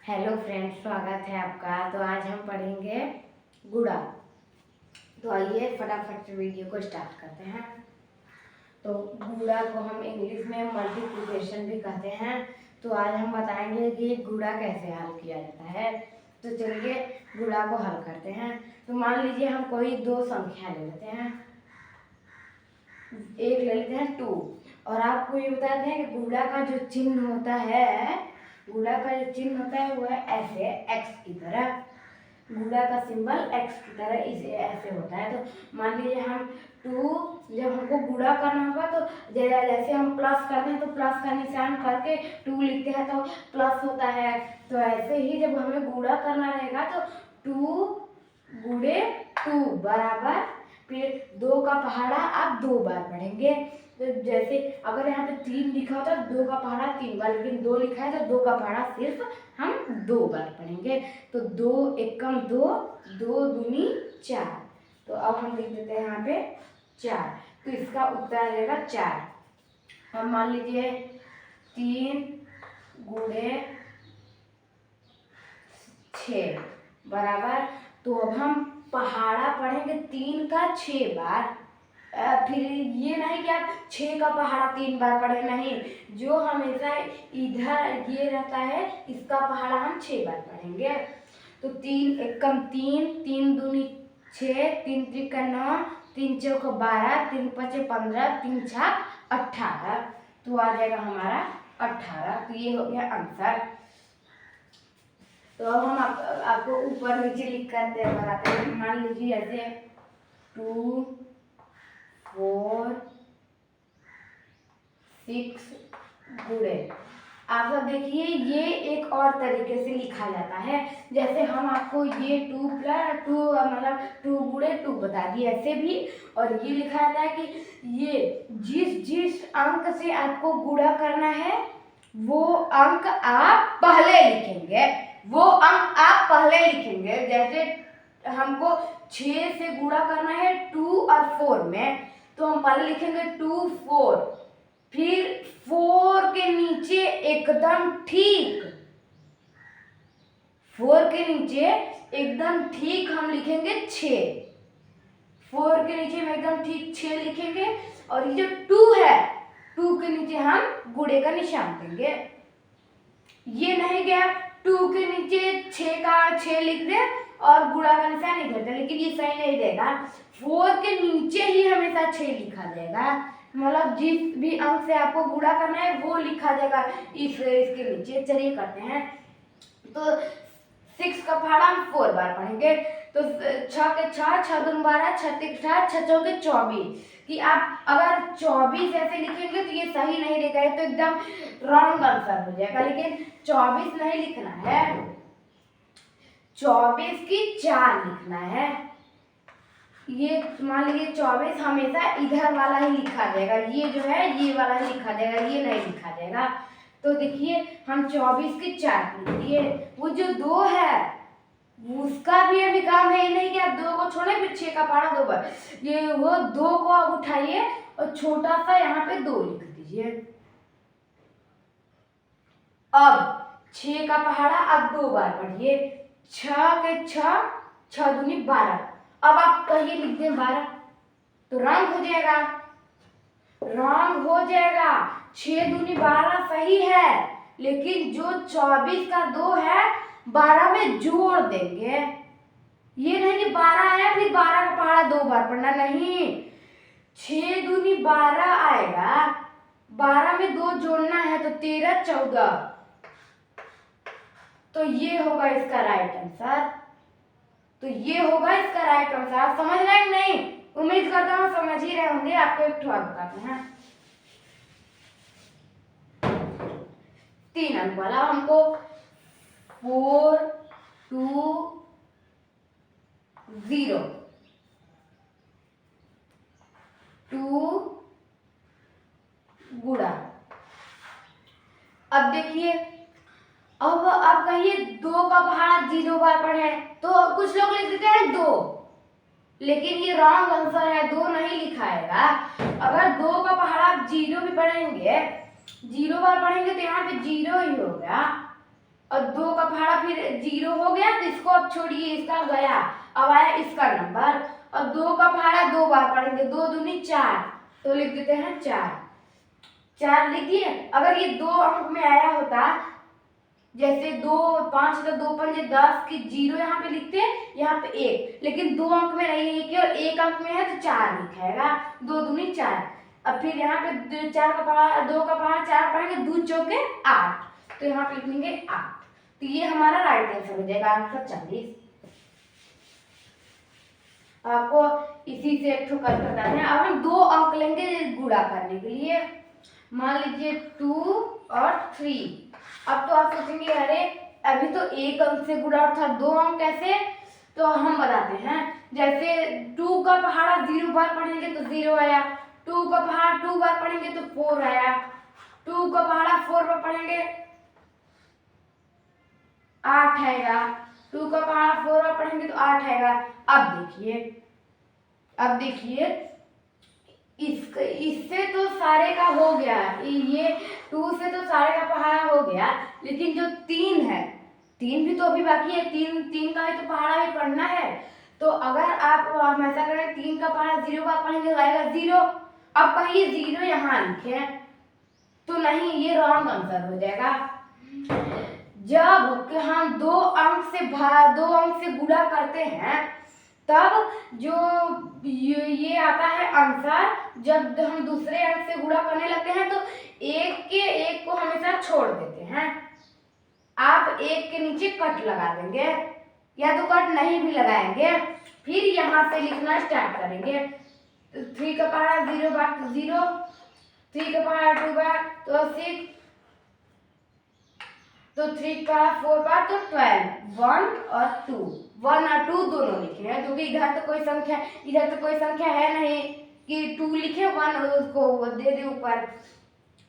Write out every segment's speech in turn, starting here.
Hello friends, स्वागत है आपका। तो आज हम पढ़ेंगे गुणा। तो आइए फटाफट से वीडियो को स्टार्ट करते हैं। तो गुणा को हम इंग्लिश में मल्टीप्लिकेशन भी कहते हैं। तो आज हम बताएंगे कि गुणा कैसे हल किया जाता है। तो चलिए गुणा को हल करते हैं। तो मान लीजिए हम कोई दो संख्या ले लेते हैं। एक ले लेते हैं 2 और आपको ये बताते हैं कि गुणा का जो चिन्ह होता है, गुणा का जो चिन्ह होता है वो है ऐसे एक्स की तरह। गुणा का सिंबल एक्स की तरह इसे ऐसे होता है। तो मान लीजिए हम 2 जब हमको गुणा करना होगा तो जैसे हम प्लस करते हैं तो प्लस का निशान करके 2 लिखते हैं तो प्लस होता है। तो ऐसे ही जब हमें गुणा करना रहेगा तो 2 गुणे 2 बराबर, फिर 2 का पहाड़ा आप 2 बार पढ़ेंगे। तो जैसे अगर यहाँ पे 3 लिखा होता है 2 का पहाड़ा 3 बार, लेकिन 2 लिखा है तो 2 का पहाड़ा सिर्फ हम 2 बार पढ़ेंगे। तो 2 एकम 2, 2 दूनी 4। तो अब हम लिख देते हैं यहाँ पे 4। तो इसका उत्तर आ जाएगा 4। अब मान लीजिए 3 गुणे 6 बराबर, तो अब हम पहाड़ा पढ़ेंगे 3 का 6 बार। फिर ये नहीं कि आप 6 का पहाड़ा 3 बार पढ़े, नहीं, जो हमेशा इधर ये रहता है इसका पहाड़ा हम 6 बार पढ़ेंगे। तो 3 एकम 3, 3 दूनी 6, 3 त्रिका 9, 3 चौका 12, 3 पचे 15, 3 छाक 18। तो आ जाएगा हमारा 18। तो ये हो गया आंसर। तो अब हम आपको ऊपर नीचे लिख कर बताते हैं। मान लीजिए ऐसे 2 4 6 गुणे, आप सब देखिए ये एक और तरीके से लिखा जाता है। जैसे हम आपको ये 2 प्लस 2 मतलब 2 गुणे 2 बता दिए ऐसे भी। और ये लिखा जाता है कि ये जिस अंक से आपको गुणा करना है वो अंक आप पहले लिखेंगे, वो अंक आप पहले लिखेंगे। जैसे हमको 6 से गुणा करना है 2 और 4 में, तो हम पहले लिखेंगे 2 4, फिर 4 के नीचे एकदम ठीक 4 के नीचे एकदम ठीक हम लिखेंगे 6। 4 के नीचे हम एकदम ठीक 6 लिखेंगे। और ये जो 2 है 2 के नीचे हम गुणे का निशान देंगे। ये नहीं गया 2 के नीचे 6 का 6 लिख दे और गुणा का निशान नहीं करते, लेकिन ये सही नहीं देगा। 4 के नीचे ही हमेशा 6 लिखा जाएगा, मतलब जिस भी अंक से आपको गुणा करना है वो लिखा जाएगा इसके नीचे। चलिए करते हैं। तो 6 का पहाड़ा हम 4 बार पढ़ेंगे। तो 6 के 6, 6 दूनी 12, 6 तिक 6, 6 चौके 24। कि आप अगर 24 ऐसे लिखेंगे तो ये सही नहीं लिखा है, तो एकदम रॉन्ग आंसर हो जाएगा। लेकिन 24 नहीं लिखना है, 24 की 4 लिखना है। ये मान लीजिए 24 हमेशा इधर वाला ही लिखा जाएगा, ये जो है ये वाला ही लिखा जाएगा, ये नहीं लिखा जाएगा। तो देखिए हम 24 की 4 लिख दिए। वो जो 2 है उसका भी अभी काम है, ये नहीं कि आप 2 को छोड़े फिर 6 का पहाड़ा 2 बार। ये वो 2 को आप उठाइए और छोटा सा यहाँ पे 2 लिख दीजिए। अब 6 का पहाड़ा आप 2 बार पढ़िए। 6 के 6, 6 दूनी 12। अब आप कहिए लिख दें 12, तो रंग हो जाएगा, रंग हो जाएगा। 6 दूनी 12 सही है, लेकिन जो 24 का 2 है 12 में जोड़ देंगे। ये नहीं कि 12 है फिर 12 का पहाड़ा 2 बार पढ़ना, नहीं। 6 दूनी 12 आएगा, 12 में 2 जोड़ना है तो 13 14। तो ये होगा इसका राइट आंसर। तो ये होगा इसका राइट आंसर। आप समझ रहे हैं नहीं? उम्मीद करता हूँ समझ ही रहे होंगे। आपको एक ठोक बताते हैं। 3 अंक वाला हमको 4 2 0 2 गुणा। अब देखिए, अब आप कहिए 2 का पहाड़ा 0 बार पढ़े, तो कुछ लोग लिख देते हैं 2, लेकिन ये रॉन्ग आंसर है, 2 नहीं लिखाएगा। अगर 2 का पहाड़ा आप 0 भी पढ़ेंगे, 0 बार पढ़ेंगे तो यहाँ पे 0 ही होगा। और 2 का पहाड़ा फिर 0 हो गया, तो इसको अब छोड़िए, इसका गया, अब आया इसका नंबर। और 2 का पहाड़ा 2 बार पढ़ेंगे, 2 दूनी 4, तो लिख देते हैं 4 लिख दिए। अगर ये 2 अंक में आया होता, जैसे 2 5 तो 2 5 10 की 0 यहाँ पे लिखते हैं, यहाँ पे 1, लेकिन 2 अंक में नहीं है, केवल 1 अंक में है, तो 4 लिखेगा, 2 दूनी 4। अब फिर यहाँ पे 4 का पहाड़ा 2 का पहाड़ा 4 पढ़ेंगे, 2 चौके 8, तो यहाँ पे लिख लेंगे 8। तो ये हमारा राइट आंसर हो जाएगा, आंसर 40। आपको इसी से एक ठो कर बताना है। अब हम 2 अंक लेंगे गुणा करने के लिए, मान लीजिए 2 और 3। अब तो आप सोचेंगे अरे अभी तो 1 अंक से गुणा था, 2 अंक कैसे, तो हम बताते हैं। जैसे 2 का पहाड़ा 0 बार पढ़ेंगे तो 0 आया, 2 का पहाड़ा 2 बार पढ़ेंगे तो 4 आया, 2 का पहाड़ा 4 बार पढ़ेंगे 8 आएगा, 2 का पहाड़ा 4 बार पढ़ेंगे तो 8 आएगा। अब देखिए इससे तो सारे का हो गया, ये 2 से तो सारे का पहाड़ा हो गया, लेकिन जो 3 है, 3 भी तो अभी बाकी है, 3 का ही तो पहाड़ा भी पढ़ना है। तो अगर आप ऐसा करें, 3 का पहाड़ा 0 बार पढ़ेंगे तो आएगा 0। अब कहिए 0 यहाँ लिखे, तो नहीं, ये रॉन्ग आंसर हो जाएगा। जब हम 2 अंक से गुणा करते हैं, तब जो ये आता है आंसर, जब हम दूसरे अंक से गुणा करने लगते हैं तो एक को हमेशा छोड़ देते हैं। आप 1 के नीचे कट लगा देंगे, या तो कट नहीं भी लगाएंगे, फिर यहाँ से लिखना स्टार्ट करेंगे। 3 का पहाड़ा 0 बार तो 0, 3 का पहाड़ा 2 बार तो 6, तो 3 का 4 बार तो 12, 1 और 2, 1 और 2 दोनों लिखे हैं, क्योंकि इधर तो कोई संख्या है नहीं कि 2 लिखे, 1 उसको दे दे ऊपर।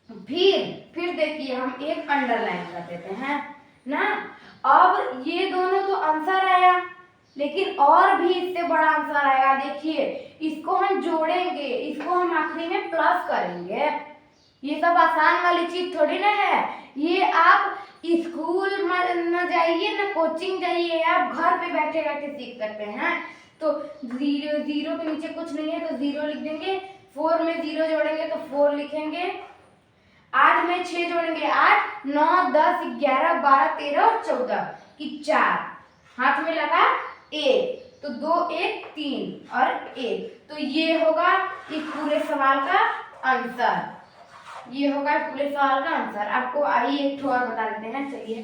फिर देखिए हम एक अंडरलाइन कर देते हैं ना। अब ये दोनों तो आंसर आया, लेकिन और भी इससे बड़ा आंसर आएगा। देखिए इसको हम जोड़ेंगे, इसको हम आखिरी में प्लस करेंगे। ये सब आसान वाली चीज थोड़ी ना है, ये आप स्कूल न जाइए न कोचिंग जाइए, आप घर पे बैठे बैठे सीख सकते हैं। तो 0 के नीचे कुछ नहीं है तो 0 लिख देंगे, 4 में 0 जोड़ेंगे तो 4 लिखेंगे, 8 में 6 जोड़ेंगे 8, 9 10 11 12 13 और 14 की 4, हाथ में लगा 1, तो 2 1 3 और 1, तो ये होगा इस पूरे सवाल का आंसर। ये होगा पूरे सवाल का आंसर। आपको आइए एक और बता देते हैं, चलिए।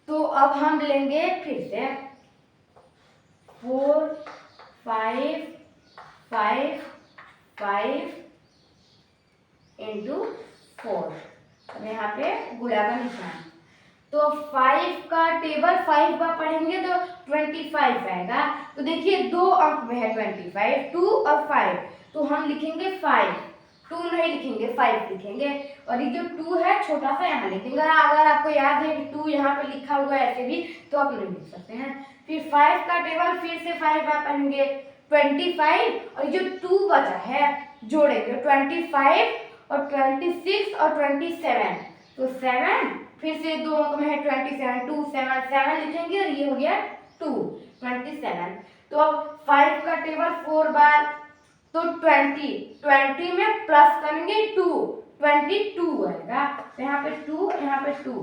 तो अब हम लेंगे फिर से 4 5 5 5 इंटू 4, अब यहाँ पे गुणा का निशान। तो 5 का टेबल 5 बार पढ़ेंगे तो 25 आएगा। तो देखिए 2 अंक में है 25, 2 और 5, तो हम लिखेंगे 5, 2 नहीं लिखेंगे 5 लिखेंगे, और ये जो 2 है छोटा सा यहाँ लिखेंगे। अगर आपको याद है कि 2 यहाँ पे लिखा हुआ है ऐसे भी, तो आप नहीं लिख सकते हैं। फिर 5 का टेबल फिर से 5 बार पढ़ेंगे 25, और जो 2 बचा है जोड़ेंगे 25 और 26 और 27, तो 7, फिर से 2 अंक में है 27, 2 7 7 लिखेंगे, और ये हो गया 2 27। तो अब 5 का टेबल 4 बार तो 20 में प्लस करेंगे 2, 22 आएगा, तो यहाँ पे 2 यहाँ पे 2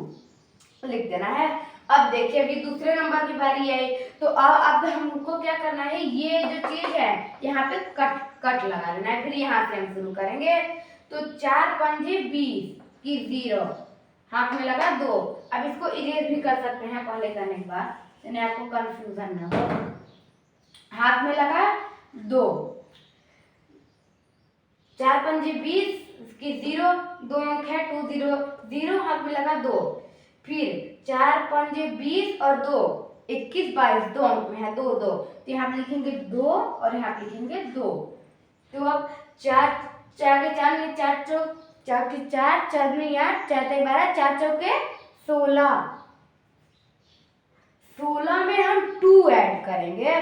लिख देना है। अब देखिए अभी दूसरे नंबर की बारी आई, तो अब हमको क्या करना है, ये जो चीज है यहाँ पे कट लगा देना है। फिर यहाँ से हम शुरू करेंगे, तो 4 पंजे 20 की 0, हाथ में लगा 2। अब इसको इरेज भी कर सकते हैं पहले करने के बाद, यानी आपको कंफ्यूजन ना हो। हाथ में लगा 2, 4 पंजे 20 की 0, 2 अंक है 2 0 0, हाथ में लगा 2। फिर 4 पंजे 20 और 2 21 22, 2 अंक में है 2 2, तो यहाँ पे लिखेंगे 2 और यहाँ पे लिखेंगे 2। तो अब 4 4 के 4 में 4 चौक 4 के 4 4 में 8 4 के 12 4 चौके 16, 16 में हम 2 ऐड करेंगे,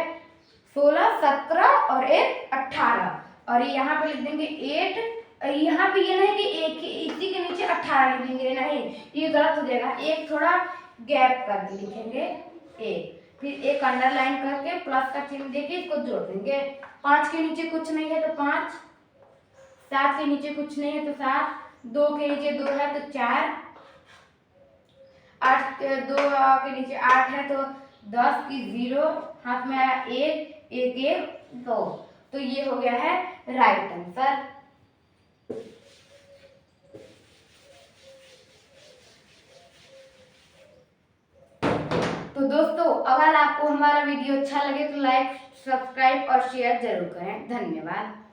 16 17 और 1 18, और यहाँ पे लिख देंगे 8। यहाँ पे ये नहीं कि एक इसी के नीचे 18 लिख देंगे, नहीं ये गलत हो जाएगा। एक थोड़ा गैप करके लिखेंगे 1, फिर एक अंडरलाइन करके प्लस का चिन्ह देके इसको जोड़ देंगे। 5 के नीचे कुछ नहीं है तो 5, 7 के नीचे कुछ नहीं है तो 7, 2 के नीचे 2 है तो 4, 8 2 के नीचे 8 है तो 10 की 0, हाथ में आया 1, 1 1 2। तो ये हो गया है राइट आंसर। तो दोस्तों अगर आपको हमारा वीडियो अच्छा लगे तो लाइक, सब्सक्राइब और शेयर जरूर करें। धन्यवाद।